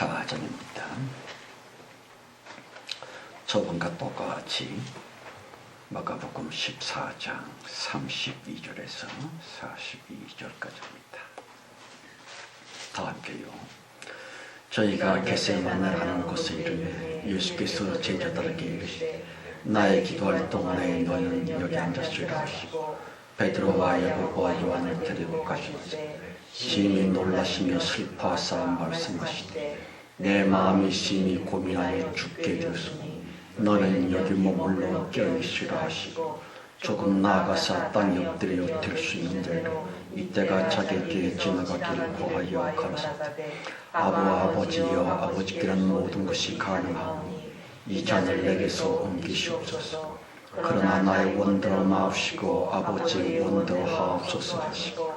4장입니다. 저번과 똑같이 마가복음 14장 32절에서 42절까지입니다. 다 함께요. 저희가 겟세마네 하는 곳에 이르매 예수께서 제자들에게 이르시되 나의 기도할 동안에 너희는 여기 앉았으리라 하시고 베드로와 야고보와 요한을 데리고 가시니 심히 놀라시며 슬퍼하사 말씀하시되 내 마음이 심히 고민하여 죽게 되었으니 너는 여기 머물러 깨어있으라 하시고 조금 나아가사 땅에 엎드려 될 수 있는 대로 이때가 자기에게 지나가기를 구하여 가라사대 아버지여 아버지께는 모든 것이 가능하오니 이 잔을 내게서 옮기시옵소서. 그러나 나의 원대로 마옵시고 아버지의 원대로 하옵소서 하시고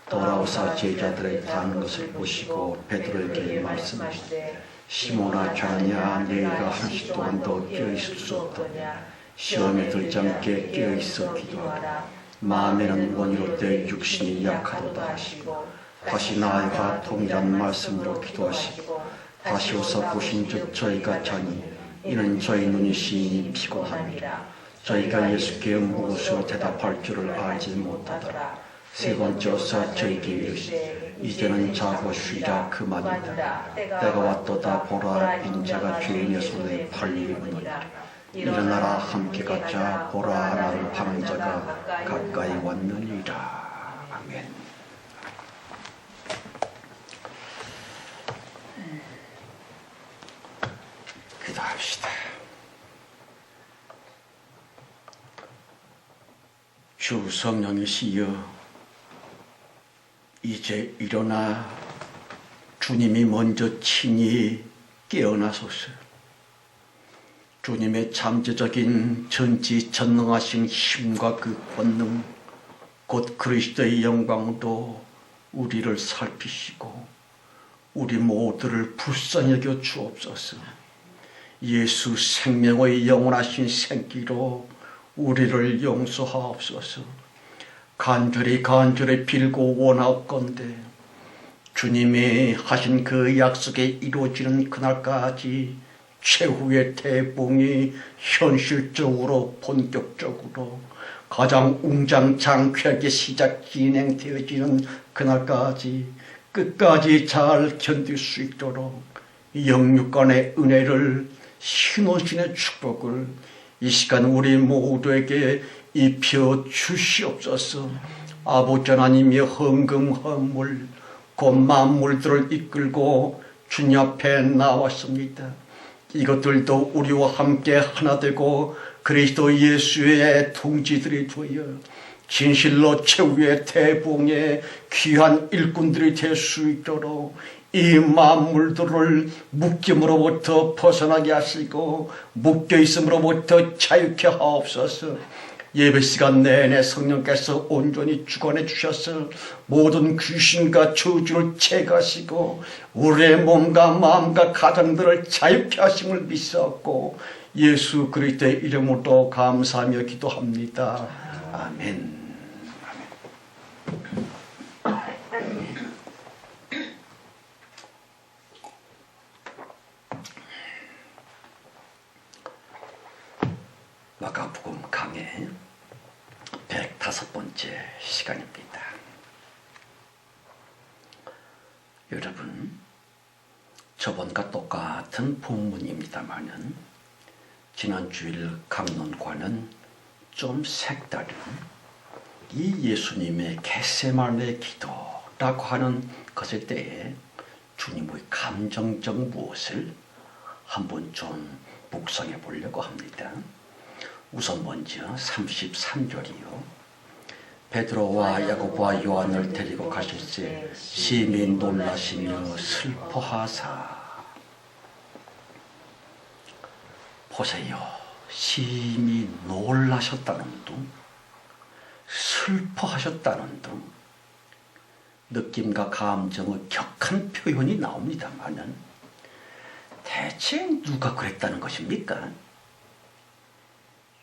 돌아오사 제자들의 다는 것을 보시고 베드로에게 말씀하시되 시몬아 자냐 너희가 한시 동안 더 깨어있을 수 없더냐. 시험에 들지 않게 깨어있어 기도하라. 마음에는 원이롭되 육신이 약하도다 하시고 다시 나아가 동일한 말씀으로 기도하시고 다시 오사 보신즉 저희가 자니 이는 저희 눈이 심히 피곤함이라. 저희가 예수께 무엇으로 대답할 줄을 알지 못하더라. 세 번째 오사 저희에게 이르시되 이제는 자고 쉬자 그만이다. 때가 왔도다. 보라 인자가 죄인의 손에 팔리느니라. 일어나라 함께 가자. 보라 나를 파는 자가 가까이 왔느니라. 아멘. 기도합시다. 주 성령이시여 이제 일어나 주님이 먼저 친히 깨어나소서. 주님의 잠재적인 전지전능하신 힘과 그 권능 곧 그리스도의 영광도 우리를 살피시고 우리 모두를 불쌍히 여겨 주옵소서. 예수 생명의 영원하신 생기로 우리를 용서하옵소서. 간절히 빌고 원하옵건대 주님이 하신 그 약속이 이루어지는 그날까지 최후의 태봉이 현실적으로 본격적으로 가장 웅장장쾌하게 진행되어지는 그날까지 끝까지 잘 견딜 수 있도록 영육간의 은혜를 신혼신의 축복을 이 시간 우리 모두에게 입혀 주시옵소서. 아버지 하나님의 헌금헌물 곧 만물들을 이끌고 주님 앞에 나왔습니다. 이것들도 우리와 함께 하나 되고 그리스도 예수의 동지들이 되어 진실로 최후의 대봉의 귀한 일꾼들이 될 수 있도록 이 만물들을 묶임으로부터 벗어나게 하시고 묶여있음으로부터 자유케 하옵소서. 예배 시간 내내 성령께서 온전히 주관해 주셔서 모든 귀신과 저주를 제거하시고 우리의 몸과 마음과 가정들을 자유케 하심을 믿사옵고 예수 그리스도의 이름으로 감사하며 기도합니다. 아멘. 마가복음 강의 105번째 시간입니다. 여러분, 저번과 똑같은 본문입니다만은 지난 주일 강론과는 좀 색다른 이 예수님의 겟세마네 기도라고 하는 것에 대해 주님의 감정적 무엇을 한번 좀 묵상해 보려고 합니다. 우선 먼저 33절이요. 베드로와 야고보와 요한을 데리고 가실새 심히 놀라시며 슬퍼하사. 보세요. 심히 놀라셨다는 둥, 슬퍼하셨다는 둥, 느낌과 감정의 격한 표현이 나옵니다만은 대체 누가 그랬다는 것입니까?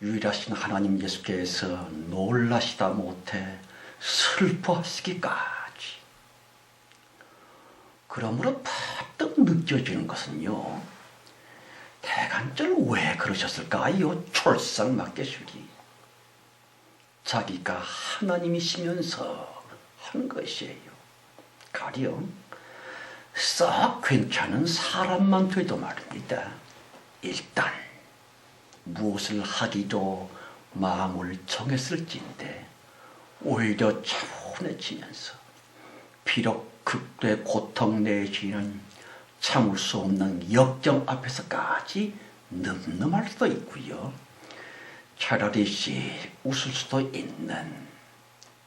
유일하신 하나님 예수께서 놀라시다 못해 슬퍼하시기까지 그러므로 퍼뜩 느껴지는 것은요, 대간절 왜 그러셨을까요? 촐싹맞게술이 자기가 하나님이시면서 한 것이에요. 가령 썩 괜찮은 사람만 돼도 말입니다. 일단 무엇을 하기도 마음을 정했을진데 오히려 차분해지면서 비록 극도의 고통 내지는 참을 수 없는 역경 앞에서까지 늠름할 수도 있고요. 차라리 웃을 수도 있는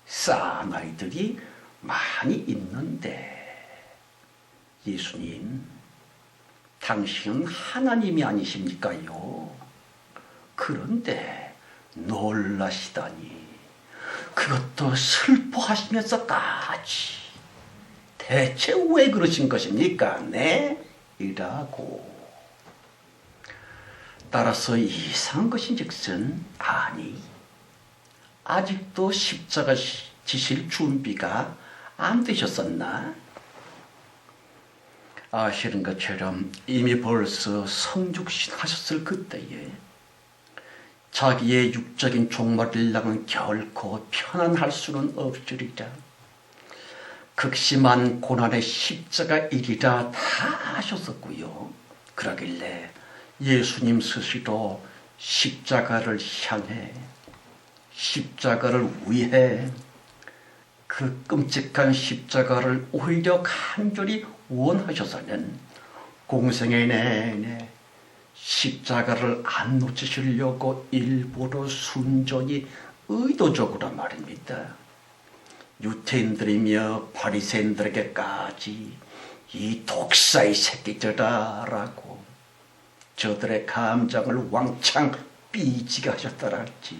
사나이들이 많이 있는데, 예수님, 당신은 하나님이 아니십니까요? 그런데 놀라시다니, 그것도 슬퍼하시면서까지 대체 왜 그러신 것입니까? 네? 이라고. 따라서 이상한 것인즉슨, 아니, 아직도 십자가 지실 준비가 안 되셨었나? 아시는 것처럼 이미 벌써 성육신 하셨을 그때에 자기의 육적인 종말을 향한 결코 편안할 수는 없으리라. 극심한 고난의 십자가이리라 다 아셨었고요. 그러길래 예수님 스스로 십자가를 향해, 십자가를 위해, 그 끔찍한 십자가를 오히려 간절히 원하셔서는 공생의 내내 십자가를 안 놓치시려고 일부러 순전히 의도적으로 말입니다. 유태인들이며 바리새인들에게까지 이 독사의 새끼들아 라고 저들의 감정을 왕창 삐지게 하셨더랄지,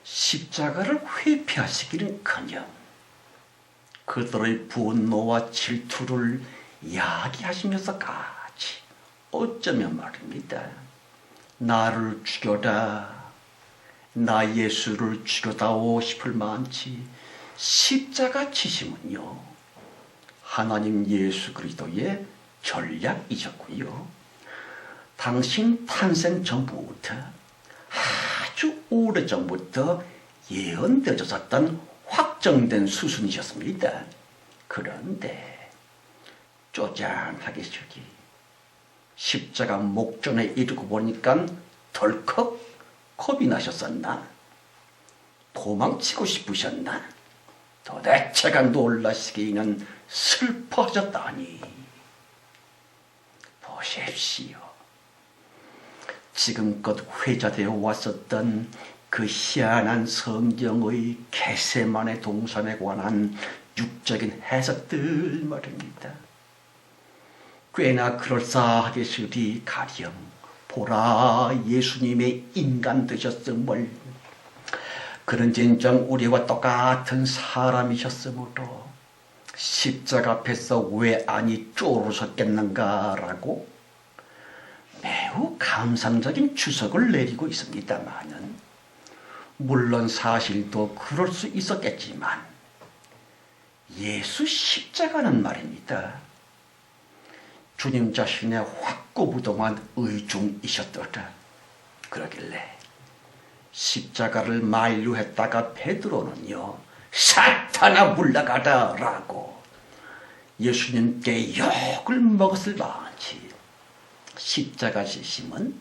십자가를 회피하시기는커녕 그들의 분노와 질투를 야기하시면서까지 어쩌면 말입니다, 나를 죽여라, 나 예수를 죽여다오 싶을 만치 십자가 치심은요, 하나님 예수 그리스도의 전략이셨고요. 당신 탄생 전부터, 아주 오래전부터 예언되어졌던 확정된 수순이셨습니다. 그런데 쪼잔하게 저기 십자가 목전에 이르고 보니까 덜컥 겁이 나셨었나? 도망치고 싶으셨나? 도대체가 놀라시기는 슬퍼하셨다니. 보십시오. 지금껏 회자되어 왔었던 그 희한한 성경의 겟세마네 동산에 관한 육적인 해석들 말입니다. 꽤나 그럴싸하게 쓰리 가령 보라 예수님의 인간 되셨음을, 그는 진정 우리와 똑같은 사람이셨으므로 십자가 앞에서 왜 안이 쪼르셨겠는가라고 매우 감상적인 추석을 내리고 있습니다만은, 물론 사실도 그럴 수 있었겠지만 예수 십자가는 말입니다, 주님 자신의 확고부동한 의중이셨더라. 그러길래 십자가를 만류했다가 베드로는요, 사탄아 물러가라 라고 예수님께 욕을 먹었을 만치 십자가 지심은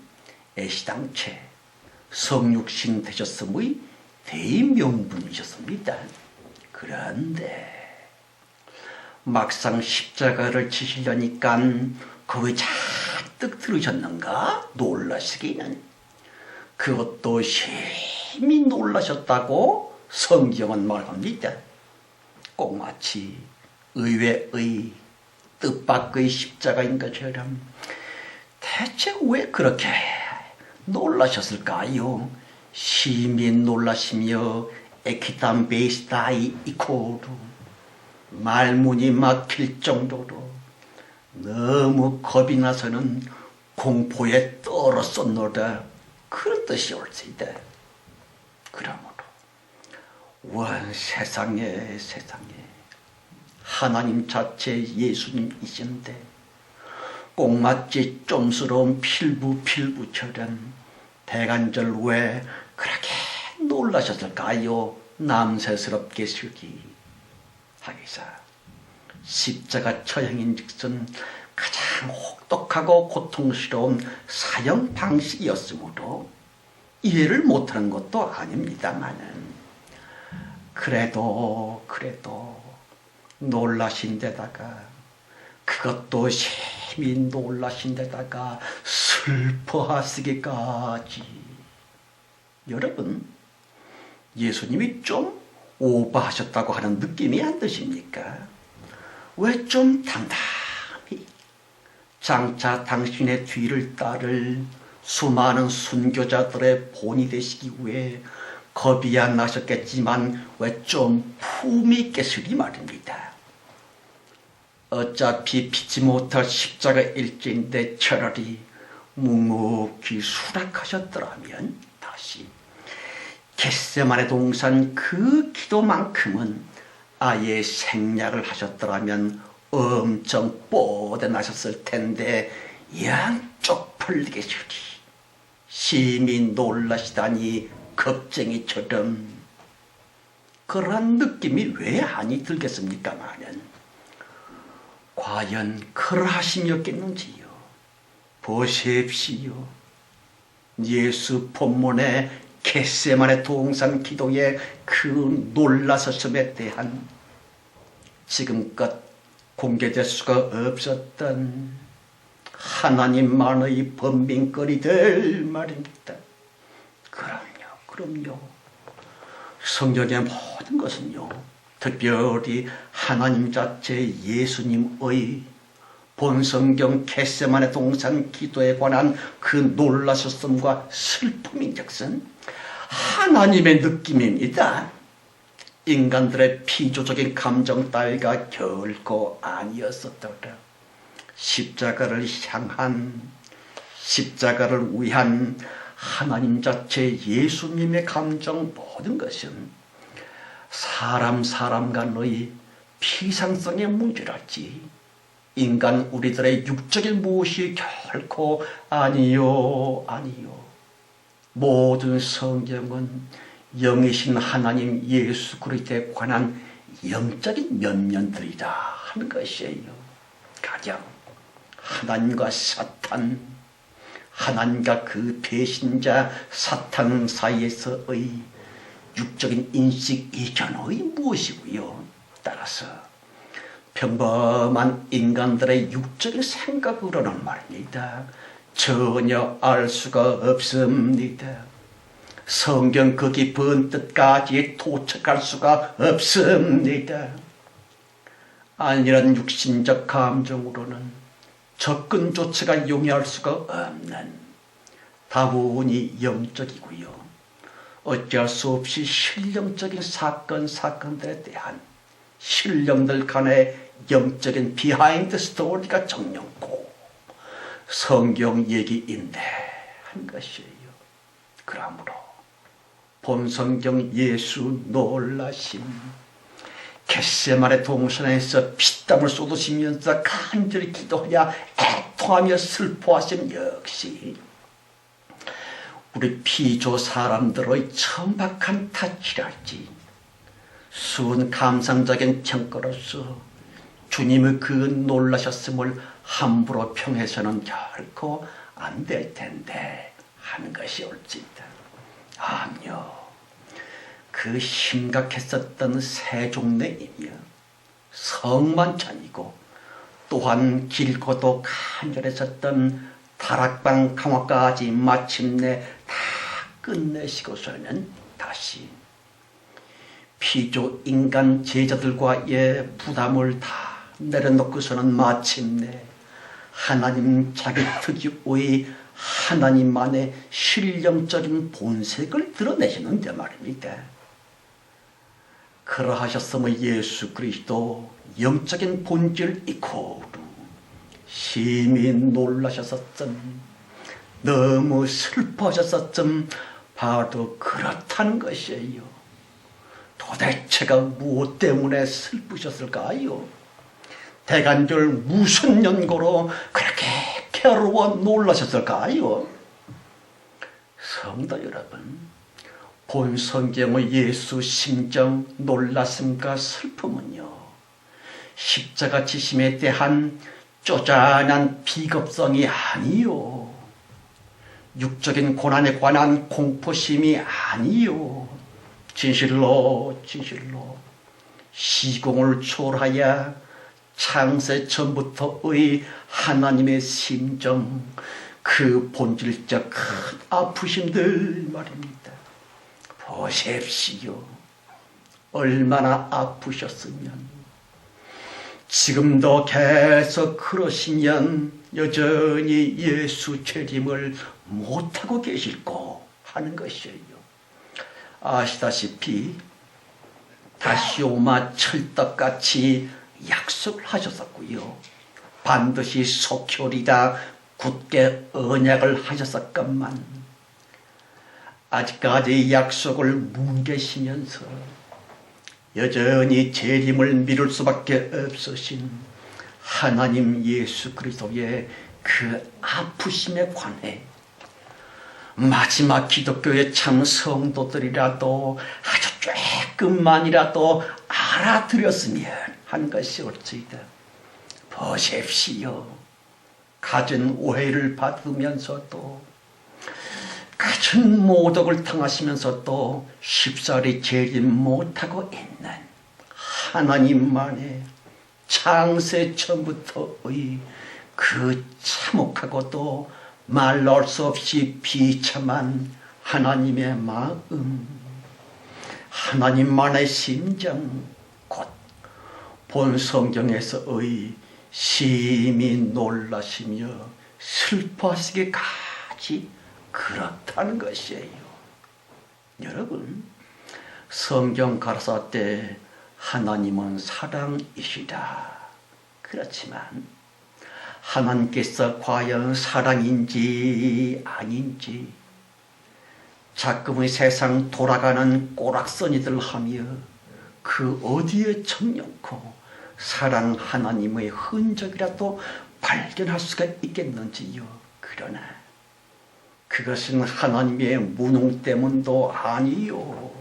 애시당초 성육신 되셨음의 대명분이셨습니다. 그런데 막상 십자가를 지시려니까 그거 잔뜩 들으셨는가? 놀라시기는. 그것도 심히 놀라셨다고 성경은 말합니다. 꼭 마치 의외의 뜻밖의 십자가인 것처럼. 대체 왜 그렇게 놀라셨을까요? 심히 놀라시며 에키탄 베이스다이 이코르 말문이 막힐 정도로 너무 겁이 나서는 공포에 떨었었노라, 그런 뜻이 옳습니다. 그러므로 원 세상에 하나님 자체 예수님이신데 꽁맞지 좀스러운 필부처럼 대간절 왜 그렇게 놀라셨을까요? 남새스럽게 쓰기 하기사 십자가 처형인즉슨 가장 혹독하고 고통스러운 사형 방식이었으므로 이해를 못하는 것도 아닙니다마는 그래도 놀라신 데다가 그것도 심히 놀라신 데다가 슬퍼하시기까지. 여러분, 예수님이 좀 오버하셨다고 하는 느낌이 안 드십니까? 왜 좀 당당히 장차 당신의 뒤를 따를 수많은 순교자들의 본이 되시기 위해 겁이 안 나셨겠지만 왜 좀 품이 있게 쓰리 말입니다. 어차피 피지 못할 십자가 일지인데 차라리 묵묵히 수락하셨더라면 다시 겟세마네 동산 그 기도만큼은 아예 생략을 하셨더라면 엄청 뻗어나셨을 텐데 양쪽 풀리게 주리 심히 놀라시다니 겁쟁이처럼. 그런 느낌이 왜 아니 들겠습니까마는 과연 그러하심이었겠는지요. 보십시오. 예수 본문의 겟세마네 동산 기도의 그 놀라서심에 대한 지금껏 공개될 수가 없었던 하나님만의 번민거리들 말입니다. 그럼요. 성경의 모든 것은요, 특별히 하나님 자체 예수님의 본성경 겟세마네 동산 기도에 관한 그 놀라셨음과 슬픔인즉슨 하나님의 느낌입니다. 인간들의 피조적인 감정 따위가 결코 아니었었더라. 십자가를 향한, 십자가를 위한 하나님 자체 예수님의 감정 모든 것은 사람 간의 피상성의 문제랄지 인간 우리들의 육적인 무엇이 결코 아니요. 모든 성경은 영이신 하나님 예수 그리스도에 관한 영적인 면면들이다 하는 것이에요. 가령 하나님과 사탄, 하나님과 그 배신자 사탄 사이에서의 육적인 인식 이전의 무엇이고요. 따라서 평범한 인간들의 육적인 생각으로는 말입니다. 전혀 알 수가 없습니다. 성경 그 깊은 뜻까지 도착할 수가 없습니다. 아니란 육신적 감정으로는 접근조차가 용이할 수가 없는 다분히 영적이고요. 어쩔 수 없이 실령적인 사건들에 대한 신령들 간의 영적인 비하인드 스토리가 정령고 성경 얘기인데 한 것이에요. 그러므로 본성경 예수 놀라심, 겟세마네 동산에서 피땀을 쏟으시면서 간절히 기도하여 애통하며 슬퍼하심 역시 우리 피조 사람들의 천박한 탓이랄지 순 감상적인 평가로서 주님의 그 놀라셨음을 함부로 평해서는 결코 안 될 텐데 하는 것이 옳지다. 아니요. 그 심각했었던 세종내이며 성만찬이고 또한 길고도 간절했었던 다락방 강화까지 마침내 다 끝내시고서는 다시 피조 인간 제자들과의 부담을 다 내려놓고서는 마침내 하나님 자기 특유의 하나님만의 신령적인 본색을 드러내시는데 말입니다. 그러하셨으면 예수 그리스도 영적인 본질 이코로 심히 놀라셨었음, 너무 슬퍼하셨었음 바로 그렇다는 것이에요. 도대체가 무엇 때문에 슬프셨을까요? 대간절 무슨 연고로 그렇게 괴로워 놀라셨을까요? 성도 여러분, 본 성경의 예수 심정 놀랐음과 슬픔은요, 십자가 지심에 대한 쪼잔한 비겁성이 아니요, 육적인 고난에 관한 공포심이 아니요, 진실로 시공을 초월하여 창세 전부터의 하나님의 심정, 그 본질적 큰 아프심들 말입니다. 보십시오. 얼마나 아프셨으면, 지금도 계속 그러시면 여전히 예수 재림을 못하고 계실고 하는 것이에요. 아시다시피 다시오마 철떡같이 약속을 하셨었고요, 반드시 속혈이다 굳게 언약을 하셨었건만, 아직까지 약속을 뭉개시면서 여전히 재림을 미룰 수밖에 없으신 하나님 예수 그리스도의 그 아프심에 관해 마지막 기독교의 참 성도들이라도 아주 조금만이라도 알아들었으면 한 것이 옳지이다. 보십시오. 갖은 오해를 받으면서도, 갖은 모독을 당하시면서도 쉽사리 재림 못하고 있는 하나님만의 창세 전부터의 그 참혹하고도 말 나올 수 없이 비참한 하나님의 마음, 하나님만의 심정, 곧 본 성경에서의 심히 놀라시며 슬퍼하시기까지 그렇다는 것이에요. 여러분, 성경 가라사 때 하나님은 사랑이시다. 그렇지만 하나님께서 과연 사랑인지 아닌지 자꾸의 세상 돌아가는 꼬락서니들 하며 그 어디에 정령코 사랑 하나님의 흔적이라도 발견할 수가 있겠는지요. 그러나 그것은 하나님의 무능 때문도 아니요,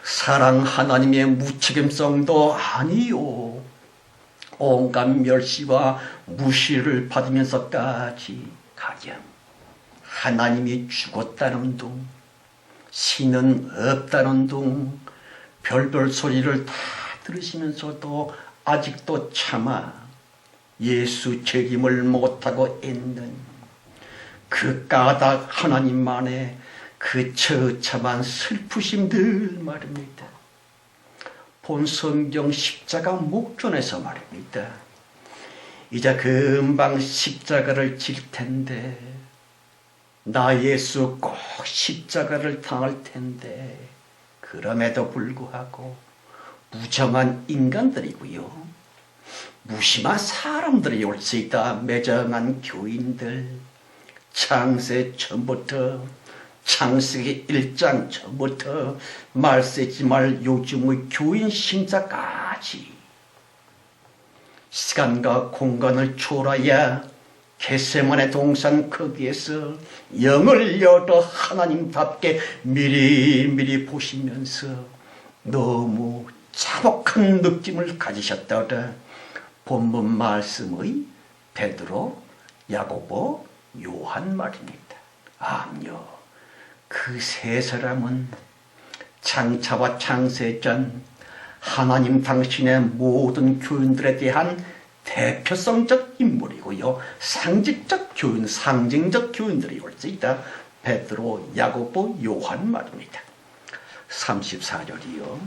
사랑 하나님의 무책임성도 아니요, 온갖 멸시와 무시를 받으면서까지 가령 하나님이 죽었다는 둥, 신은 없다는 둥, 별별 소리를 다 들으시면서도 아직도 차마 예수 재림을 못하고 있는 그 까닭 하나님만의 그 처참한 슬프심들 말입니다. 본 성경 십자가 목전에서 말입니다. 이제 금방 십자가를 질 텐데, 나 예수 꼭 십자가를 당할 텐데, 그럼에도 불구하고 무정한 인간들이고요, 무심한 사람들이 올 수 있다. 매정한 교인들, 창세 전부터, 창세기 1장 전부터 말 쓰지 말 요즘의 교인 신자까지 시간과 공간을 초월하여 겟세마네 동산 거기에서 영을 열어 하나님답게 미리미리 보시면서 너무 참혹한 느낌을 가지셨다가 본문 말씀의 베드로, 야고보, 요한 말입니다. 암요, 그 세 사람은 창차와 창세 전 하나님 당신의 모든 교인들에 대한 대표성적 인물이고요, 상징적 교인, 상징적 교인들이 올 수 있다. 베드로, 야고보, 요한 말입니다. 34절이요.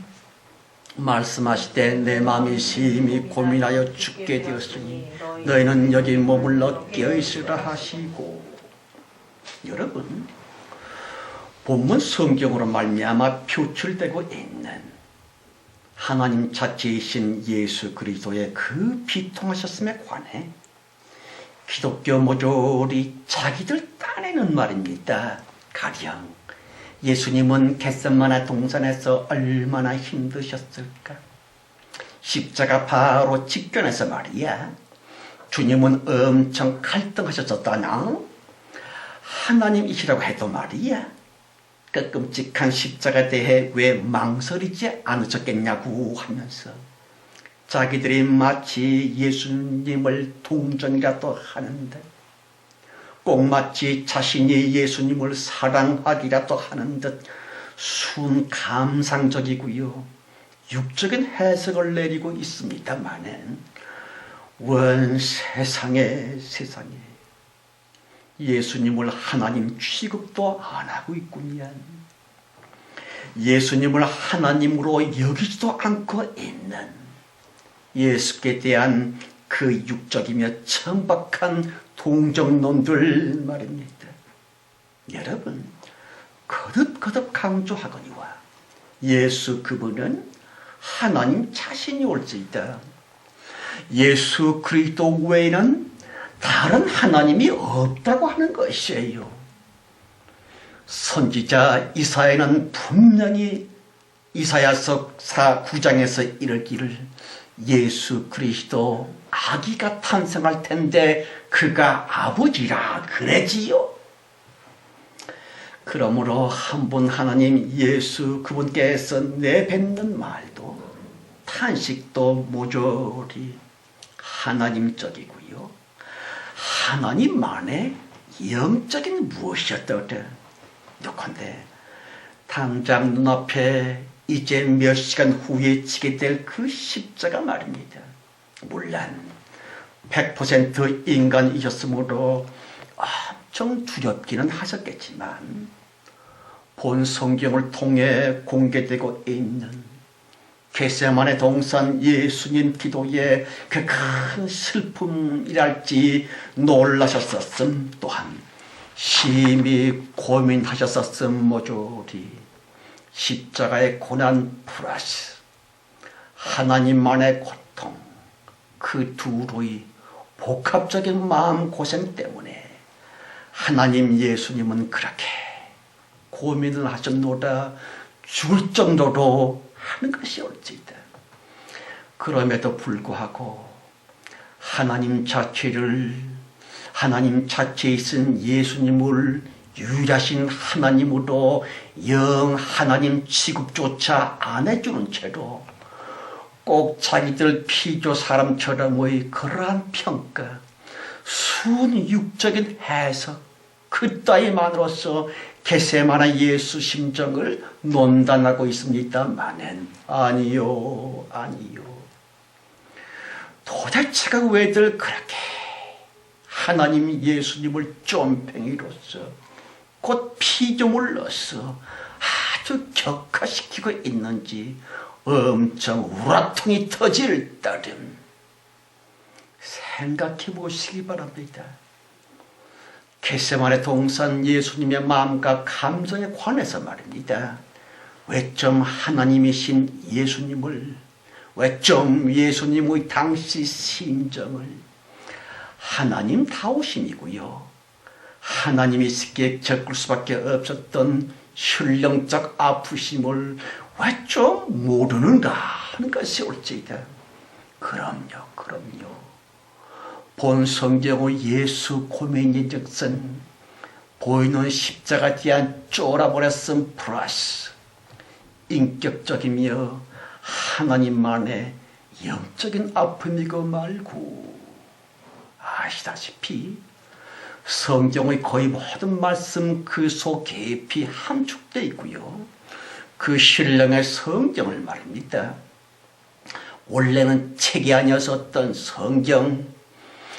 말씀하시되 내 마음이 심히 고민하여 죽게 되었으니 너희는 여기 머물러 깨어있으라 하시고. 여러분, 본문 성경으로 말미암아 표출되고 있는 하나님 자체이신 예수 그리스도의 그 비통하셨음에 관해 기독교 모조리 자기들 딴에는 말입니다. 가령 예수님은 겟세마네 동산에서 얼마나 힘드셨을까? 십자가 바로 직전에서 말이야. 주님은 엄청 갈등하셨었다나? 하나님이시라고 해도 말이야. 그 끔찍한 십자가에 대해 왜 망설이지 않으셨겠냐고 하면서 자기들이 마치 예수님을 동정이라도 하는데, 꼭 마치 자신이 예수님을 사랑하기라도 하는 듯 순감상적이고요, 육적인 해석을 내리고 있습니다마는 원 세상에 예수님을 하나님 취급도 안 하고 있군요. 예수님을 하나님으로 여기지도 않고 있는 예수께 대한 그 육적이며 천박한 동정론들 말입니다. 여러분, 거듭거듭 강조하거니와 예수 그분은 하나님 자신이 올지이다. 예수 그리스도 외에는 다른 하나님이 없다고 하는 것이에요. 선지자 이사야는 분명히 이사야서 9장에서 이르기를 예수 그리스도 아기가 탄생할 텐데 그가 아버지라 그러지요. 그러므로 한 분 하나님 예수 그분께서 내뱉는 말도 탄식도 모조리 하나님적이고요, 하나님만의 영적인 무엇이었더래. 요컨대 당장 눈앞에 이제 몇 시간 후에 지게 될 그 십자가 말입니다. 물론 100% 인간이셨으므로 엄청 두렵기는 하셨겠지만 본 성경을 통해 공개되고 있는 겟세마네 동산 예수님 기도의 그 큰 슬픔이랄지 놀라셨었음, 또한 심히 고민하셨었음 모조리 십자가의 고난 플러스 하나님만의 고통, 그 두루의 복합적인 마음고생 때문에 하나님 예수님은 그렇게 고민을 하셨노라 죽을 정도로 하는 것이 옳지이다. 그럼에도 불구하고 하나님 자체에 있은 예수님을 유일하신 하나님으로 영 하나님 취급조차 안 해주는 채로 꼭 자기들 피조 사람처럼의 그러한 평가, 순육적인 해석, 그 따위만으로서 겟세마네 예수 심정을 논단하고 있습니다마는 아니요. 도대체가 왜들 그렇게 하나님 예수님을 쫌팽이로서 곧 피조물로서 아주 격화시키고 있는지 엄청 우라통이 터질 따름 생각해 보시기 바랍니다. 겟세마네 동산 예수님의 마음과 감정에 관해서 말입니다. 왜 좀 하나님이신 예수님을, 왜 좀 예수님의 당시 심정을 하나님다우심이고요, 하나님이 쉽게 겪을 수밖에 없었던 신령적 아프심을 왜 좀 모르는가 하는 것이 옳지이다. 그럼요. 본 성경의 예수 고민인즉슨 보이는 십자가 뒤안 쫄아버렸음 플러스 인격적이며 하나님만의 영적인 아픔이고 말고, 아시다시피 성경의 거의 모든 말씀 그 속 깊이 함축되어 있고요, 그 신령의 성경을 말입니다. 원래는 책이 아니었었던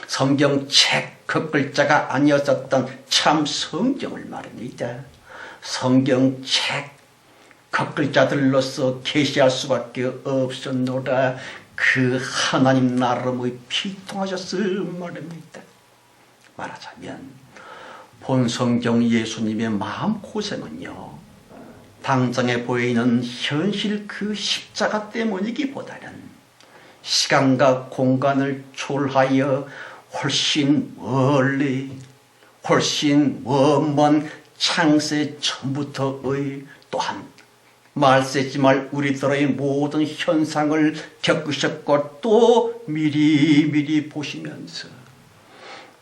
성경책 그 글자가 아니었었던 참 성경을 말입니다. 성경책 그 글자들로서 계시할 수밖에 없었노라 그 하나님 나름의 피통하셨을 말입니다. 말하자면 본 성경 예수님의 마음고생은요, 당장에 보이는 현실 그 십자가 때문이기보다는 시간과 공간을 초월하여 훨씬 멀리, 훨씬 먼 창세 전부터의, 또한 말세지 말 우리들의 모든 현상을 겪으셨고 또 미리미리 보시면서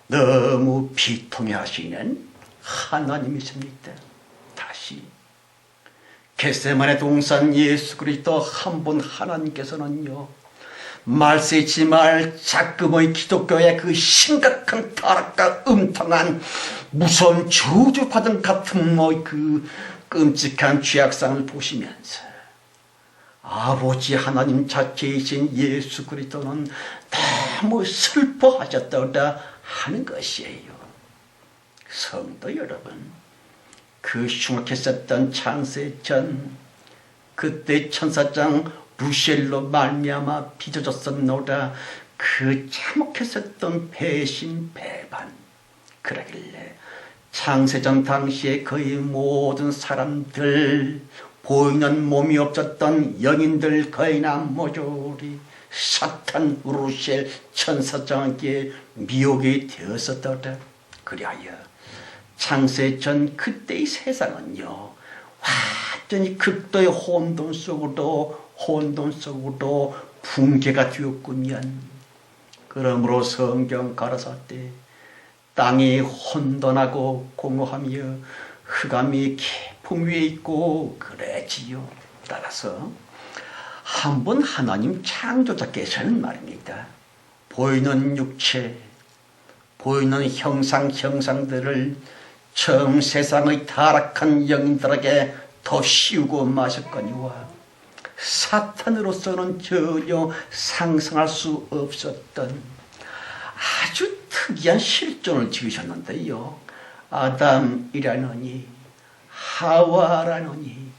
너무 비통해하시는 하나님이십니다. 다시 겟세마네 동산 예수 그리스도 한 분 하나님께서는요, 말세지 말 작금의 기독교의 그 심각한 타락과 음탕한 무서운 저주받은 같은 그 끔찍한 죄악상을 보시면서 아버지 하나님 자체이신 예수 그리스도는 너무 슬퍼하셨다고 하는 것이에요. 성도 여러분, 그 흉악했었던 창세전, 그때 천사장 루시엘로 말미암아 빚어졌었노라. 그 참혹했었던 배신 배반, 그러길래 창세전 당시에 거의 모든 사람들, 보이는 몸이 없었던 영인들 거의나 모조리 사탄 루시엘 천사장에게 미혹이 되었었더라. 그리하여 창세전 그때의 세상은요, 완전히 극도의 혼돈 속으로 붕괴가 되었군요. 그러므로 성경 가라사대 땅이 혼돈하고 공허하며 흑암이 깊음 위에 있고 그래지요. 따라서 한번 하나님 창조자께서는 말입니다, 보이는 육체, 보이는 형상들을 처음 세상의 타락한 영인들에게 더 씌우고 마셨거니와 사탄으로서는 전혀 상상할 수 없었던 아주 특이한 실존을 지으셨는데요, 아담이라느니 하와라느니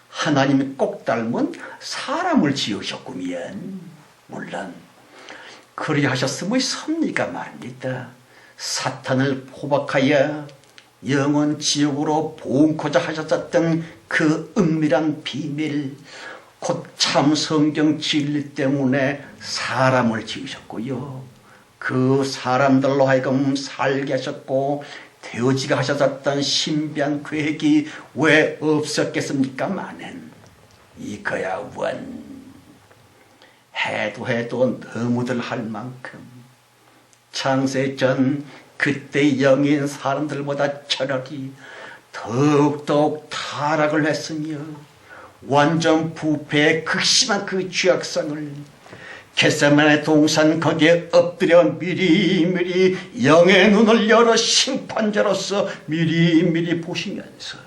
하나님이 꼭 닮은 사람을 지으셨구면, 물론 그리하셨음의 섭리가 말입니다. 사탄을 포박하여 영원 지옥으로 보응코자 하셨던 그 은밀한 비밀, 곧 참 성경 진리 때문에 사람을 지으셨고요, 그 사람들로 하여금 살게 하셨고 되어지게 하셨던 신비한 계획이 왜 없었겠습니까마는 이거야 원 해도 너무들 할 만큼 창세전 그때 영인 사람들보다 철학이 더욱더욱 타락을 했으며 완전 부패의 극심한 그 죄악성을 겟세마네 동산 거기에 엎드려 미리미리 영의 눈을 열어 심판자로서 미리미리 보시면서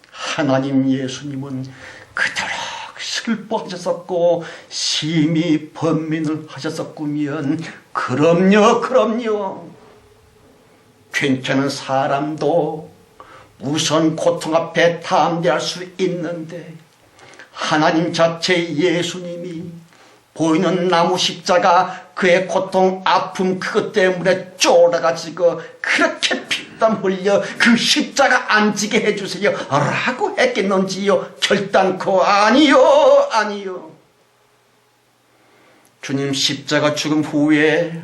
하나님 예수님은 그토록 슬퍼하셨었고 심히 번민을 하셨었구면, 그럼요. 괜찮은 사람도 무선 고통 앞에 담대할 수 있는데 하나님 자체 예수님이 보이는 나무 십자가, 그의 고통, 아픔 그것 때문에 쫄아가지고 그렇게 피땀 흘려 그 십자가 안 지게 해주세요 라고 했겠는지요? 결단코 아니요. 주님 십자가 죽음 후에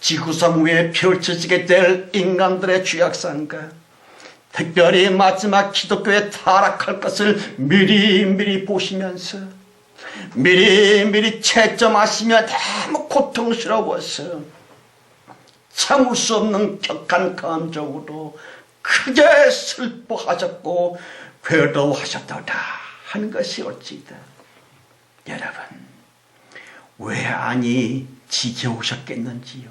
지구상 위에 펼쳐지게 될 인간들의 죄악상과 특별히 마지막 기독교에 타락할 것을 미리미리 보시면서 미리미리 채점하시며 너무 고통스러워서 참을 수 없는 격한 감정으로 크게 슬퍼하셨고 괴로워하셨다 하는 것이 옳지다. 여러분, 왜 아니 지겨우셨겠는지요?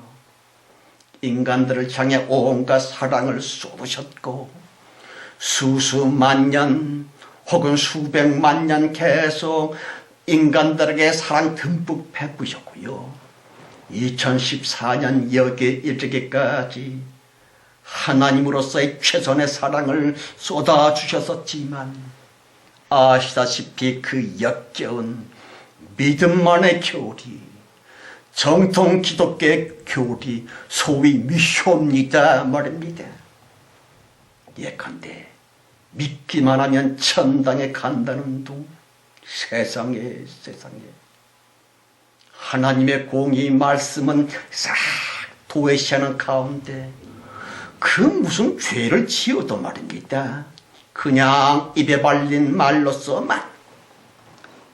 인간들을 향해 온갖 사랑을 쏟으셨고 수수만 년 혹은 수백만 년 계속 인간들에게 사랑 듬뿍 베푸셨고요, 2014년 여기에 이르기까지 하나님으로서의 최선의 사랑을 쏟아주셨었지만 아시다시피 그 역겨운 믿음만의 교리, 정통 기독교의 교리, 소위 미쇼입니다 말입니다. 예컨대 믿기만 하면 천당에 간다는 둥, 세상에 하나님의 공의 말씀은 싹 도외시하는 가운데 그 무슨 죄를 지어도 말입니다, 그냥 입에 발린 말로서만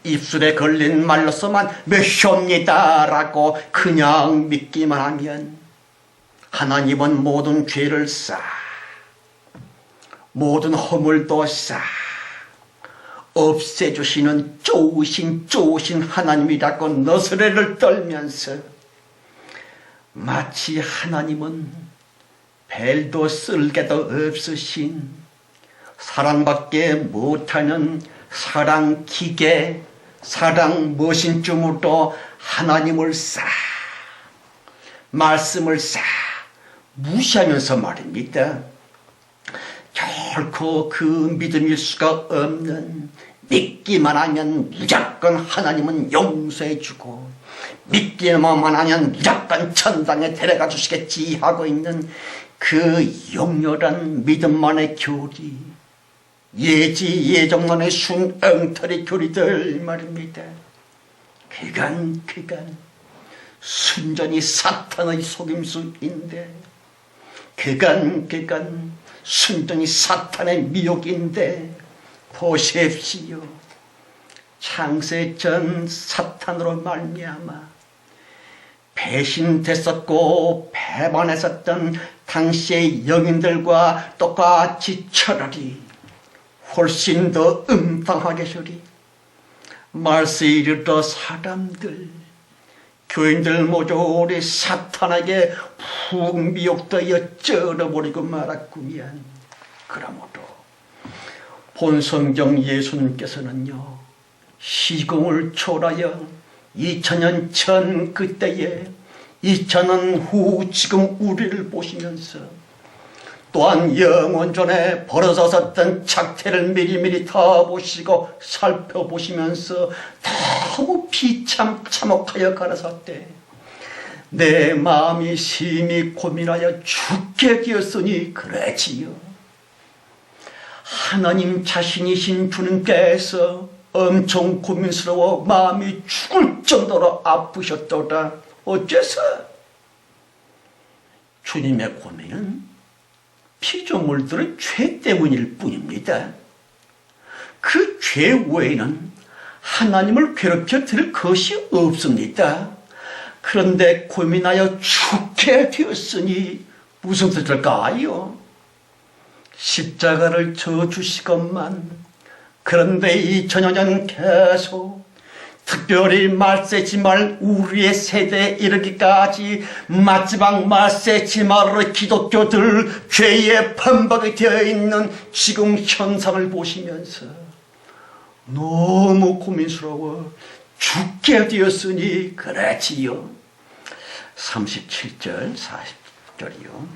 입술에 걸린 말로서만 몇시옵니다라고 그냥 믿기만 하면 하나님은 모든 죄를 모든 허물도 없애주시는 좋으신 하나님이라고 너스레를 떨면서 마치 하나님은 벨도 쓸개도 없으신 사랑밖에 못하는 사랑 기계, 사랑 머신쯤으로 하나님을 말씀을 무시하면서 말입니다. 결코 그 믿음일 수가 없는, 믿기만 하면 무조건 하나님은 용서해 주고 믿기만 하면 무조건 천당에 데려가 주시겠지 하고 있는 그 용렬한 믿음만의 교리, 예정론의 순엉터리 교리들 말입니다. 그간 순전히 사탄의 속임수인데, 그간 순전히 사탄의 미혹인데, 보십시오. 창세 전 사탄으로 말미암아 배신됐었고 배반했었던 당시의 영인들과 똑같이 차라리 훨씬 더 음탕하게 처리 말세에 이르러 사람들, 교인들 모두 우리 사탄에게 푹 미혹되어 쩔어버리고 말았구만. 그러므로 본성경 예수님께서는요, 시공을 초월하여 2000년 전 그때에 2000년 후 지금 우리를 보시면서 또한 영원전에 벌어졌었던 작태를 미리미리 다 보시고 살펴보시면서 너무 비참참혹하여 가라사대 내 마음이 심히 고민하여 죽게 되었으니 그러지요. 하나님 자신이신 주님께서 엄청 고민스러워 마음이 죽을 정도로 아프셨더라. 어째서? 주님의 고민은 피조물들의 죄 때문일 뿐입니다. 그 죄 외에는 하나님을 괴롭혀 드릴 것이 없습니다. 그런데 고민하여 죽게 되었으니 무슨 뜻일까요? 십자가를 져 주시건만, 그런데 2000여 년 계속 특별히 말세지말 우리의 세대에 이르기까지 마지막 말세지말로 기독교들 죄에 판박이 되어 있는 지금 현상을 보시면서 너무 고민스러워 죽게 되었으니 그랬지요. 37절 40절이요.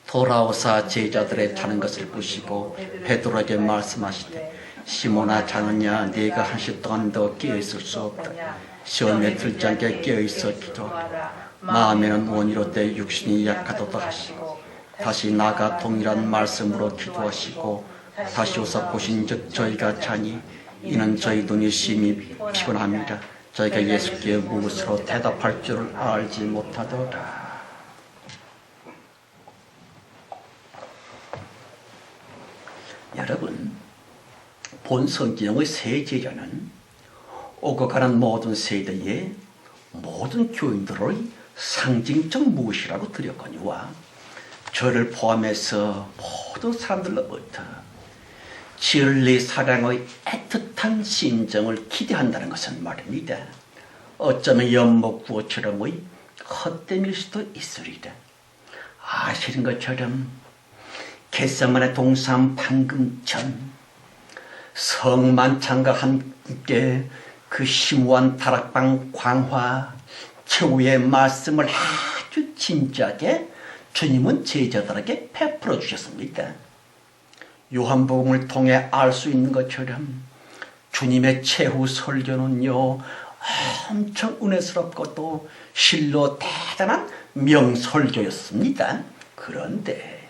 돌아오사 제자들의 자는 것을 보시고 베드로에게 말씀하시되 시몬아 자느냐, 네가 한시 동안 더 깨어있을 수 없다. 시험에 들지 않게 깨어있어 기도하라. 마음에는 원이로되 육신이 약하도다 하시고 다시 나가 동일한 말씀으로 기도하시고 다시 오사 보신즉 저희가 자니 이는 저희 눈이 심히 피곤합니다. 저희가 예수께 무엇으로 대답할 줄을 알지 못하더라. 여러분, 본 성경의 세 제자는 오고 가는 모든 세대의 모든 교인들의 상징적 무엇이라고 드렸거니와 저를 포함해서 모든 사람들로부터 진리 사랑의 애틋한 심정을 기대한다는 것은 말입니다. 어쩌면 연못구호처럼의 헛됨일 수도 있으리라. 아시는 것처럼 겟세마네 동산 방금 전 성만찬과 함께 그 심오한 다락방 광화 최후의 말씀을 아주 진지하게 주님은 제자들에게 베풀어 주셨습니다. 요한복음을 통해 알 수 있는 것처럼 주님의 최후 설교는요 엄청 은혜스럽고도 실로 대단한 명설교였습니다. 그런데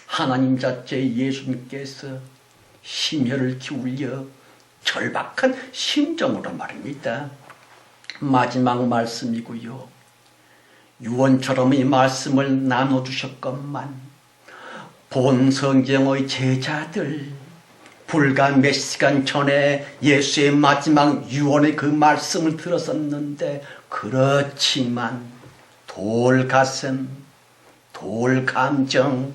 하나님 자체 예수님께서 심혈을 기울여 절박한 심정으로 말입니다. 마지막 말씀이고요. 유언처럼 이 말씀을 나눠주셨건만 본 성경의 제자들, 불과 몇 시간 전에 예수의 마지막 유언의 그 말씀을 들었었는데, 그렇지만 돌가슴, 돌감정,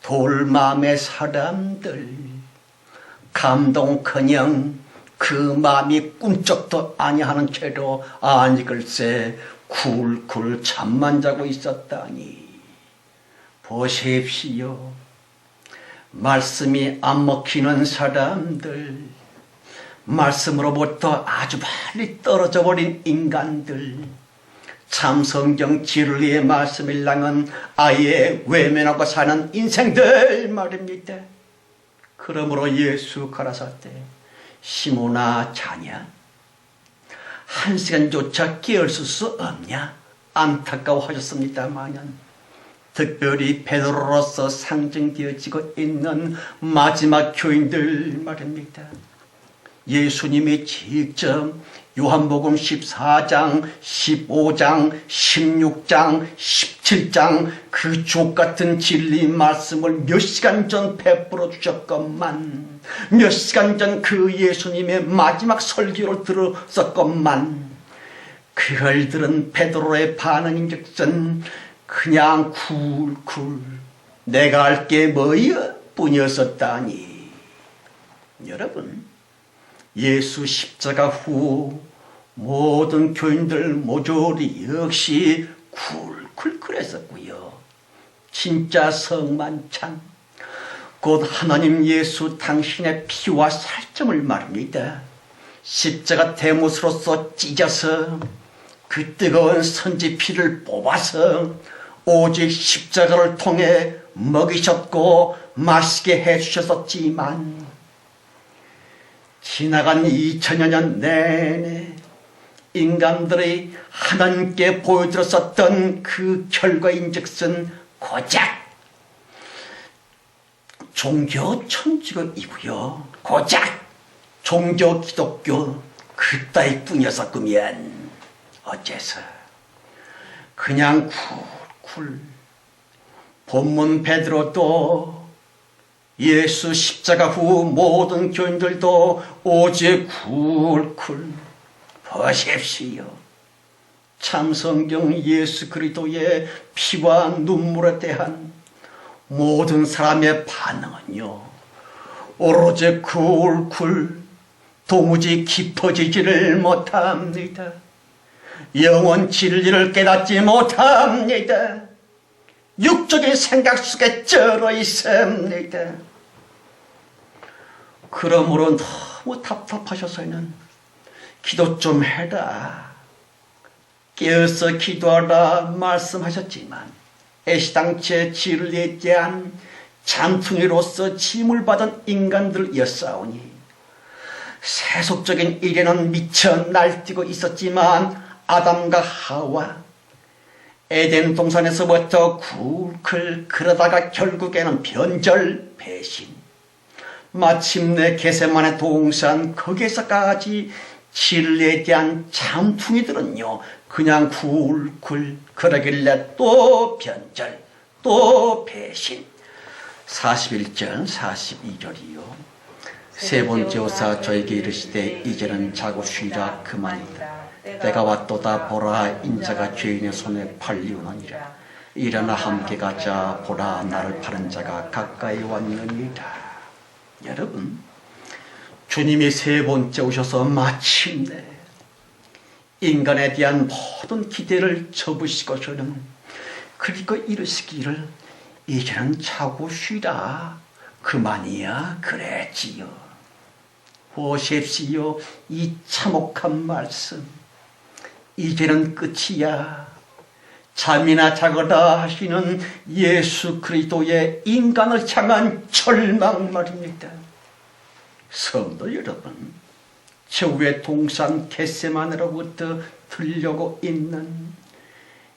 돌마음의 사람들 감동커녕 그 마음이 꿈쩍도 아니하는 채로 아니 글쎄 굴굴 잠만 자고 있었다니. 보십시오. 말씀이 안 먹히는 사람들, 말씀으로부터 아주 멀리 떨어져 버린 인간들, 참 성경 진리의 말씀을 향한 아예 외면하고 사는 인생들 말입니다. 그러므로 예수 가라사대 시몬아 자냐? 한 시간조차 깨어있을 수 없냐? 안타까워하셨습니다마는 특별히 베드로로서 상징되어지고 있는 마지막 교인들 말입니다. 예수님이 직접 요한복음 14장, 15장, 16장, 17장 그 족같은 진리 말씀을 몇 시간 전 베풀어 주셨건만, 몇 시간 전 그 예수님의 마지막 설교를 들었었건만, 그걸 들은 베드로의 반응인즉슨 그냥 쿨쿨 내가 할 게 뭐여 뿐이었었다니. 여러분, 예수 십자가 후 모든 교인들 모조리 역시 쿨쿨했었고요. 진짜 성만찬, 곧 하나님 예수 당신의 피와 살점을 말입니다. 십자가 대못으로서 찢어서 그 뜨거운 선지 피를 뽑아서 오직 십자가를 통해 먹이셨고 마시게 해주셨었지만, 지나간 2000여 년 내내 인간들이 하나님께 보여드렸었던 그 결과인즉슨 고작 종교 천주교이고요, 고작 종교 기독교 그따위 뿐이었었구면 어째서 그냥 쿨쿨 본문 베드로도 예수 십자가 후 모든 교인들도 오직 쿨쿨 보십시오. 참성경 예수 그리스도의 피와 눈물에 대한 모든 사람의 반응은요, 오로지 쿨쿨 도무지 깊어지지를 못합니다. 영원 진리를 깨닫지 못합니다. 육적인 생각 속에 쩔어 있습니다. 그러므로 너무 답답하셔서는 기도 좀 해라, 깨어서 기도하라 말씀하셨지만, 애시당초에 진리에 대한 잔퉁이로서 짐을 받은 인간들이었사오니 세속적인 일에는 미쳐 날뛰고 있었지만, 아담과 하와 에덴 동산에서부터 쿨쿨 그러다가 결국에는 변절 배신, 마침내 겟세마네 동산 거기에서까지 진리에 대한 잠퉁이들은요 그냥 쿨쿨 그러길래 또 변절 또 배신. 41절 42절이요. 세 번째 오사 저에게 이르시되 이제는 자고 쉬라 그만이다. 때가 왔도다. 보라, 인자가 죄인의 손에 팔리우느니라. 일어나 함께 가자. 보라, 나를 파는 자가 가까이 왔느니라. 여러분, 주님이 세 번째 오셔서 마침내 인간에 대한 모든 기대를 접으시고서는 그리고 이르시기를 이제는 자고 쉬라 그만이야 그랬지요. 보십시오, 이 참혹한 말씀. 이제는 끝이야. 잠이나 자거라 하시는 예수 그리스도의 인간을 향한 절망 말입니다. 성도 여러분, 저 위에 동산 겟세마네로부터 들려오고 있는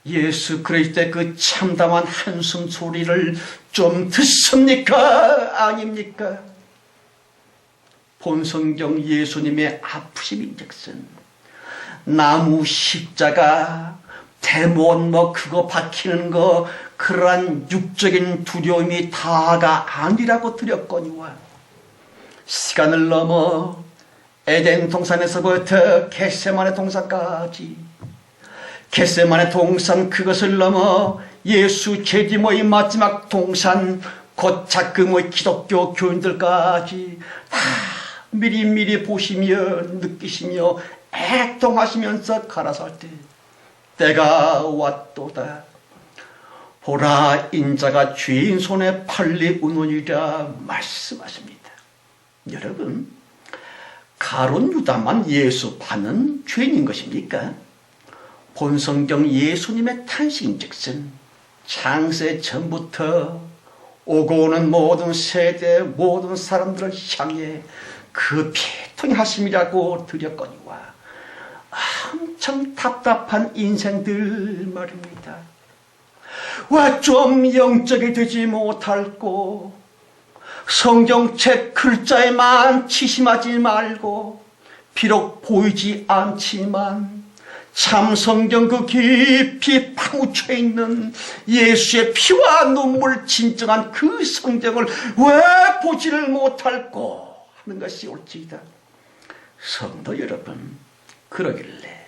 예수 그리스도의 그 참담한 한숨 소리를 좀 듣습니까? 아닙니까? 본성경 예수님의 아프심인즉슨 나무 십자가 대못 그거 박히는 거 그러한 육적인 두려움이 다가 아니라고 드렸거니와 시간을 넘어 에덴 동산에서부터 겟세마네 동산까지, 겟세마네 동산 그것을 넘어 예수 제디모의 마지막 동산, 곧 작금의 기독교 교인들까지 다 미리미리 보시며 느끼시며 애통하시면서 가라사대 때가 왔도다. 보라, 인자가 죄인 손에 팔리 우느니라 말씀하십니다. 여러분, 가룟 유다만 예수 파는 죄인인 것입니까? 본성경 예수님의 탄생즉슨 창세 전부터 오고 오는 모든 세대 모든 사람들을 향해 그 피통의 하심이라고 드렸거니와 엄청 답답한 인생들 말입니다. 와, 좀 영적이 되지 못할고 성경책 글자에만 치심하지 말고 비록 보이지 않지만 참 성경 그 깊이 파묻혀 있는 예수의 피와 눈물 진정한 그 성경을 왜 보지를 못할꼬 하는 것이 옳지이다. 성도 여러분, 그러길래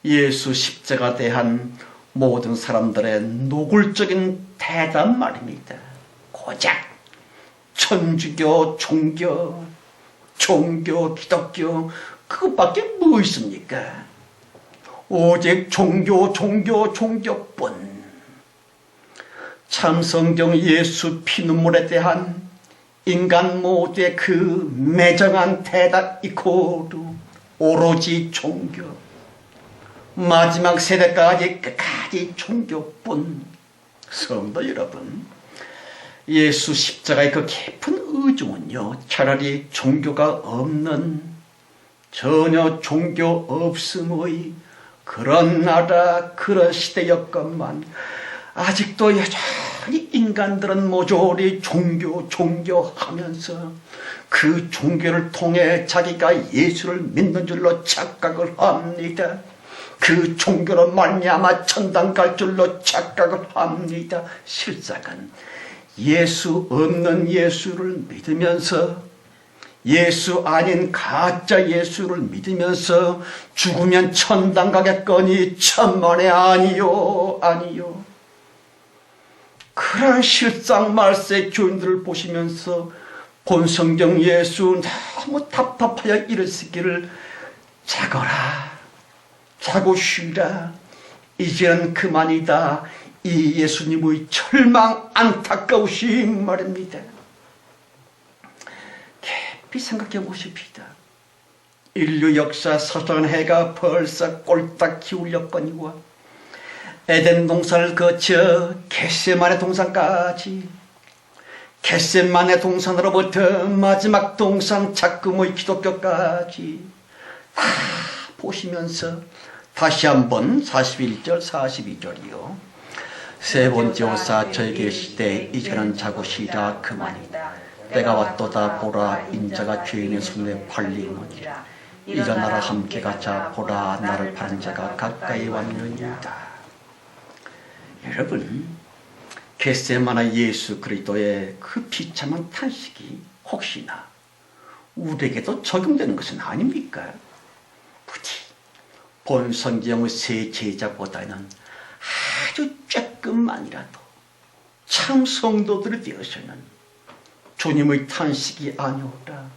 예수 십자가 대한 모든 사람들의 노골적인 대답 말입니다. 고작 천주교, 종교, 기독교 그것밖에 뭐 있습니까? 오직 종교뿐. 참성경 예수 피눈물에 대한 인간 모두의 그 매정한 대답 이코르 오로지 종교. 마지막 세대까지 끝까지 종교뿐. 성도 여러분, 예수 십자가의 그 깊은 의중은요, 차라리 종교가 없는, 전혀 종교 없음의 그런 나라, 그런 시대였건만 아직도 여전히 인간들은 모조리 종교 하면서 그 종교를 통해 자기가 예수를 믿는 줄로 착각을 합니다. 그 종교로 말미암아 천당 갈 줄로 착각을 합니다. 실상은 예수 없는 예수를 믿으면서 예수 아닌 가짜 예수를 믿으면서 죽으면 천당 가겠거니 천만에 아니요. 그런 실상말세 교인들을 보시면서 본성경 예수 너무 답답하여 이르시기를 자거라, 자고 쉬라, 이제는 그만이다. 이 예수님의 절망 안타까우신 말입니다. 깊이 생각해 보십시다. 인류 역사 서장한 해가 벌써 꼴딱 기울였거니와 에덴 동산을 거쳐 겟세마네 동산까지, 겟세마네 동산으로부터 마지막 동산 작금의 기독교까지 다 보시면서 다시 한번 41절 42절이요. 세 번째 오사 저에게 이르시되 이제는 자고 쉬라 그만이다. 때가 왔도다. 보라, 인자가 죄인의 손에 팔리느니라. 일어나라 함께 가자. 보라, 나를 파는 자가 가까이 왔느니라. 여러분, 겟세마네 예수 그리스도의 그 비참한 탄식이 혹시나 우리에게도 적용되는 것은 아닙니까? 부디 본 성경의 세 제자보다는 아주 조금만이라도 참 성도들이 되어서는 주님의 탄식이 아니오라,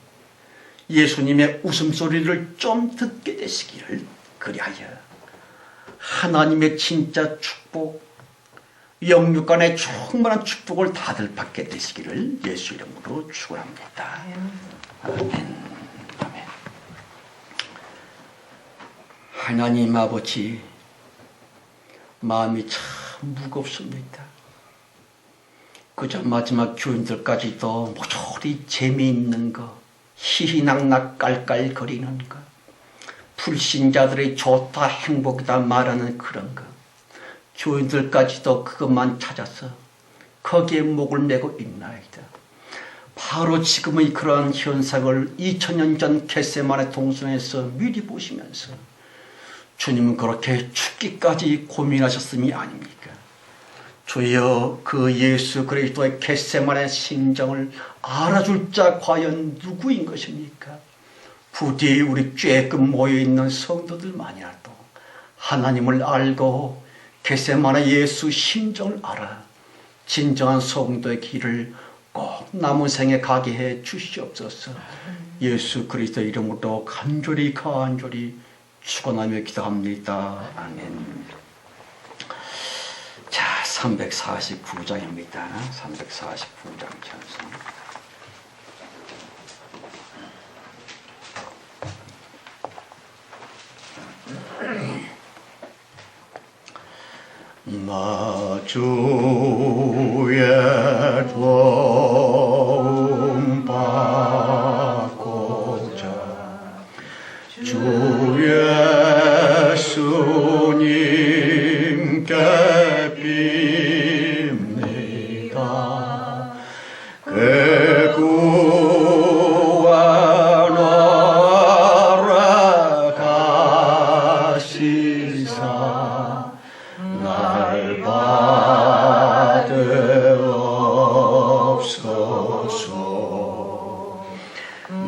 예수님의 웃음소리를 좀 듣게 되시기를, 그리하여 하나님의 진짜 축복, 영육간의 충만한 축복을 다들 받게 되시기를 예수 이름으로 축원합니다. 아멘. 아멘. 하나님 아버지, 마음이 참 무겁습니다. 그저 마지막 교인들까지도 모조리 재미있는 거, 희희낙낙 깔깔거리는 거, 불신자들의 좋다 행복이다 말하는 그런 거, 교인들까지도 그것만 찾아서 거기에 목을 메고 있나이다. 바로 지금의 그러한 현상을 2000년 전 겟세마네 동산에서 미리 보시면서 주님은 그렇게 죽기까지 고민하셨음이 아닙니까? 주여, 그 예수 그리스도의 겟세마네 심정을 알아줄 자 과연 누구인 것입니까? 부디 우리 쬐끔 모여있는 성도들만이라도 하나님을 알고 겟세마네 예수 심정을 알아 진정한 성도의 길을 꼭 남은 생에 가게 해 주시옵소서. 예수 그리스도 이름으로 간절히 축원하며 기도합니다. 아멘. 자, 349장입니다. 349장 찬송. 나 주의 도움 받고자 주 예수님께 빕니다. 그 구원하러 가시사 날 받으옵소서.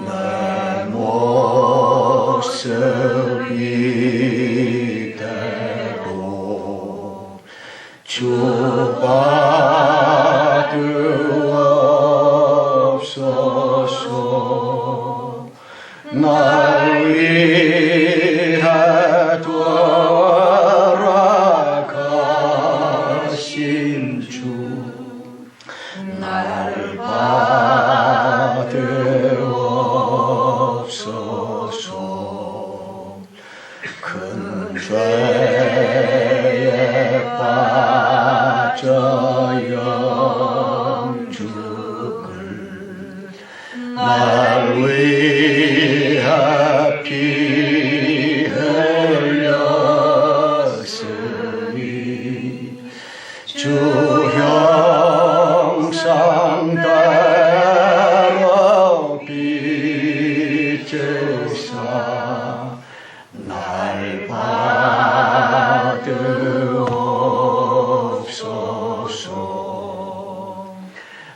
내 모습 이대로 주 받으옵소서. 날 위해 돌아가신 주 날 받으옵소서. 큰 죄에 빠져 영죽을 날 위해 피 흘렸으니 주 형상대로 빚으사 날 받으옵소서.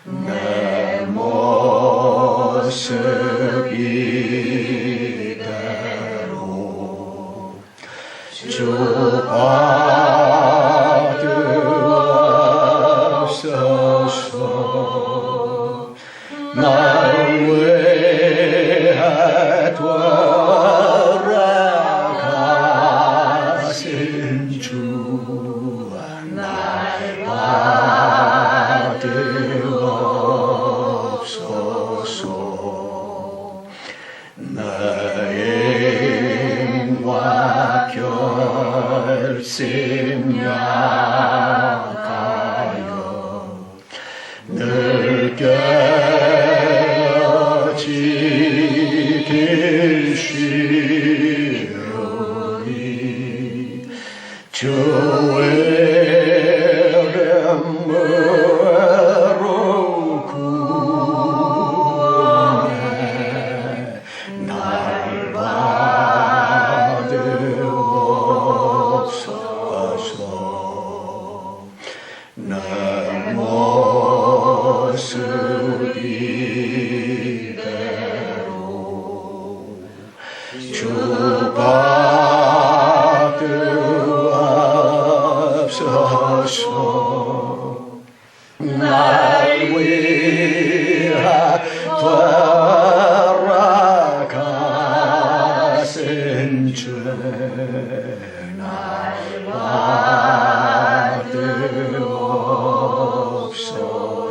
내 모습 이대로 주 받으옵소서. 날 위해 돌아가신 주 날 받으옵소서. 나의 힘과 결심 약하여 늘 깨어지길 쉬우니 주의 이름으로 구원해 날 받으옵소서. 내 모습 이대로 주 받으옵소서. 날 위해 돌아가신 주 날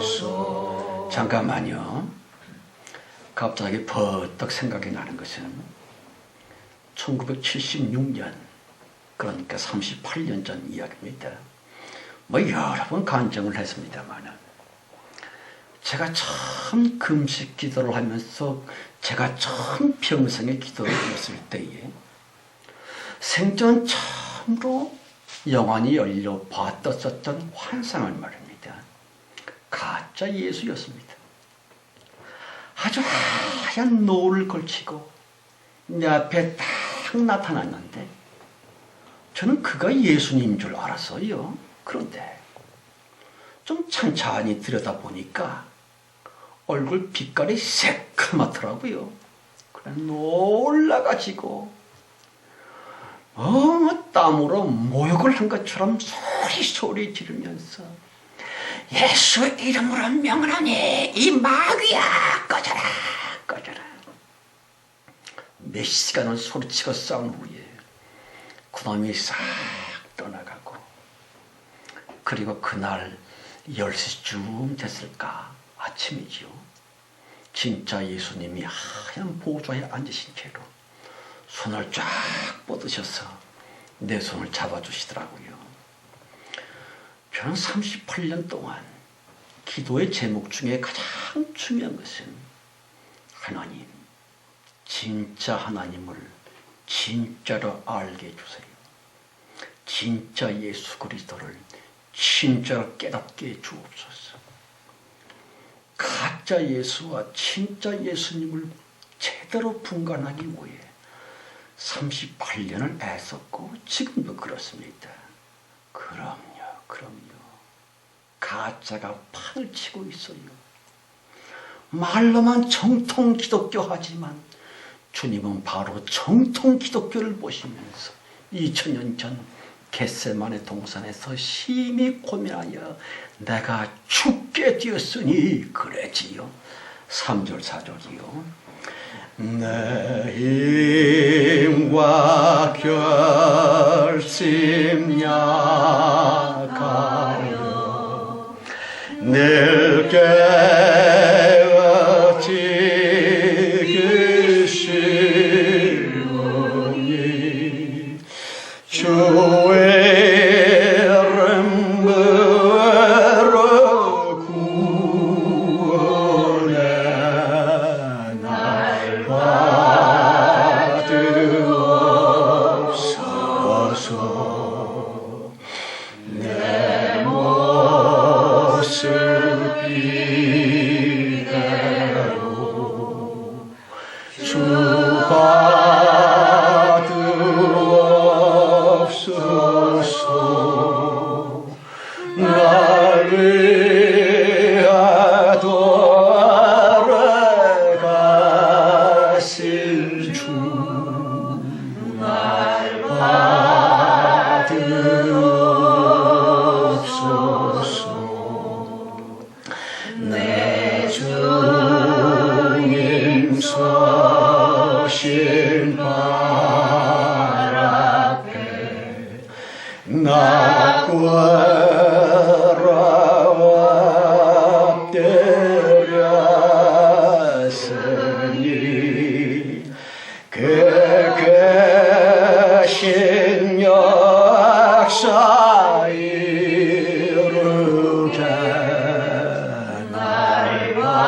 받으옵소서. 잠깐만요. 갑자기 버떡 생각이 나는 것은 1976년, 그러니까 38년 전 이야기입니다. 여러 번 간증을 했습니다만 제가 처음 금식 기도를 하면서 제가 처음 평생에 기도를 했을 때에 생전 처음으로 영안이 열려 봤었던 환상을 말입니다. 가짜 예수였습니다. 아주 하얀 노를 걸치고 내 앞에 딱 나타났는데 저는 그가 예수님인 줄 알았어요. 그런데 좀 찬찬히 들여다보니까 얼굴 빛깔이 새카맣더라고요. 그래 놀라가지고 땀으로 모욕을 한 것처럼 소리 지르면서 예수 이름으로 명하노니 이 마귀야 꺼져라 꺼져라. 몇 시간을 소리치고 싸운 후에 그놈이 싹 떠나가고, 그리고 그날 10시쯤 됐을까 아침이지요. 진짜 예수님이 하얀 보좌에 앉으신 채로 손을 쫙 뻗으셔서 내 손을 잡아주시더라고요. 저는 38년 동안 기도의 제목 중에 가장 중요한 것은 하나님, 진짜 하나님을 진짜로 알게 해주세요. 진짜 예수 그리스도를 진짜로 깨닫게 해 주옵소서. 가짜 예수와 진짜 예수님을 제대로 분간하기 위해 38년을 애썼고 지금도 그렇습니다. 그럼요. 가짜가 판을 치고 있어요. 말로만 정통 기독교 하지만 주님은 바로 정통 기독교를 보시면서 2000년 전 겟세마네 동산에서 심히 고민하여 내가 죽게 되었으니 그랬지요. 3절 4절이요. 내 힘과 결심 약하여 늘 깨어지기 싫으니 주의 이름으로 구원해 날 받으옵소서. 내 모습 이대로 주 받으옵소서. 날 위해 돌아가신 주 날 받으옵소서. 내 주님 서신 발 앞에 나 엎드렸으니 그 크신 역사 이루게 날 받으옵소서.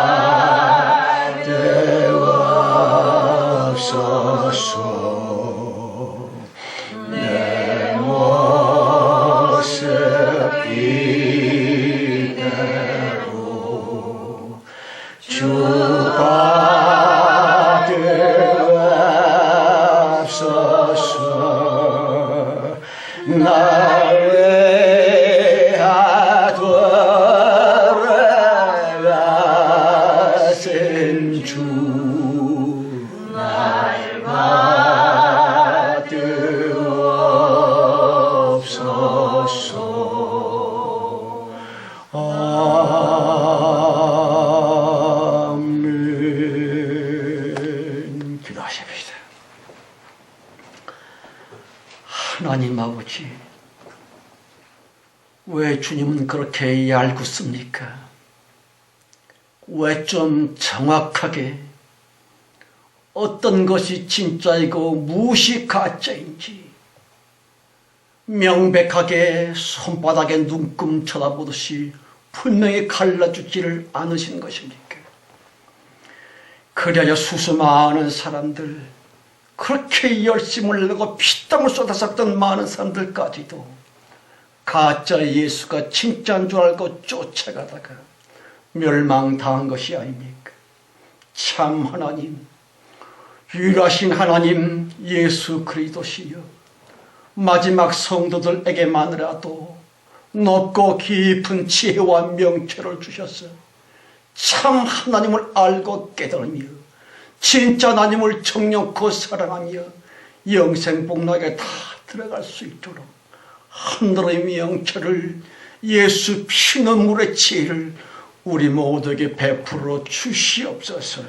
내 모습 이대로 주 받으옵소서. 날 위해 돌아가신 주 날 받으옵소서. 아멘. 기도하십시다. 하나님 아버지, 왜 주님은 그렇게 얄궂습니까? 왜 좀 정확하게 어떤 것이 진짜이고 무엇이 가짜인지 명백하게 손바닥에 눈금 쳐다보듯이 분명히 갈라주지를 않으신 것입니까? 그래야 수많은 사람들, 그렇게 열심을 내고 피땀을 쏟아섰던 많은 사람들까지도 가짜 예수가 진짜인 줄 알고 쫓아가다가 멸망당한 것이 아닙니까? 참 하나님, 유일하신 하나님 예수 그리스도시여, 마지막 성도들에게만이라도 높고 깊은 지혜와 명철을 주셨어. 참 하나님을 알고 깨달으며 진짜 하나님을 정령코 사랑하며 영생복락에 다 들어갈 수 있도록 하늘의 명철을, 예수 피눈물의 지혜를 우리 모두에게 베풀어 주시옵소서.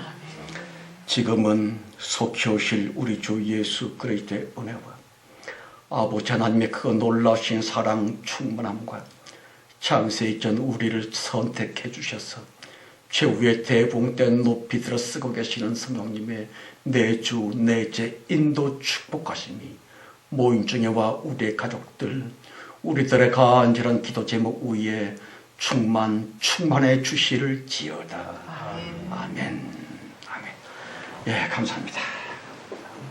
지금은 속히 오실 우리 주 예수 그리스도의 은혜와 아버지 하나님의 그 놀라우신 사랑 충만함과 창세 이전 우리를 선택해 주셔서 최후의 대붕 때 높이 들어 쓰고 계시는 성령님의 내주 내제 인도 축복하심이 모임 중에와 우리의 가족들, 우리들의 간절한 기도 제목 위에 충만해 주시를 지어다. 아멘. 아멘. 예, 감사합니다.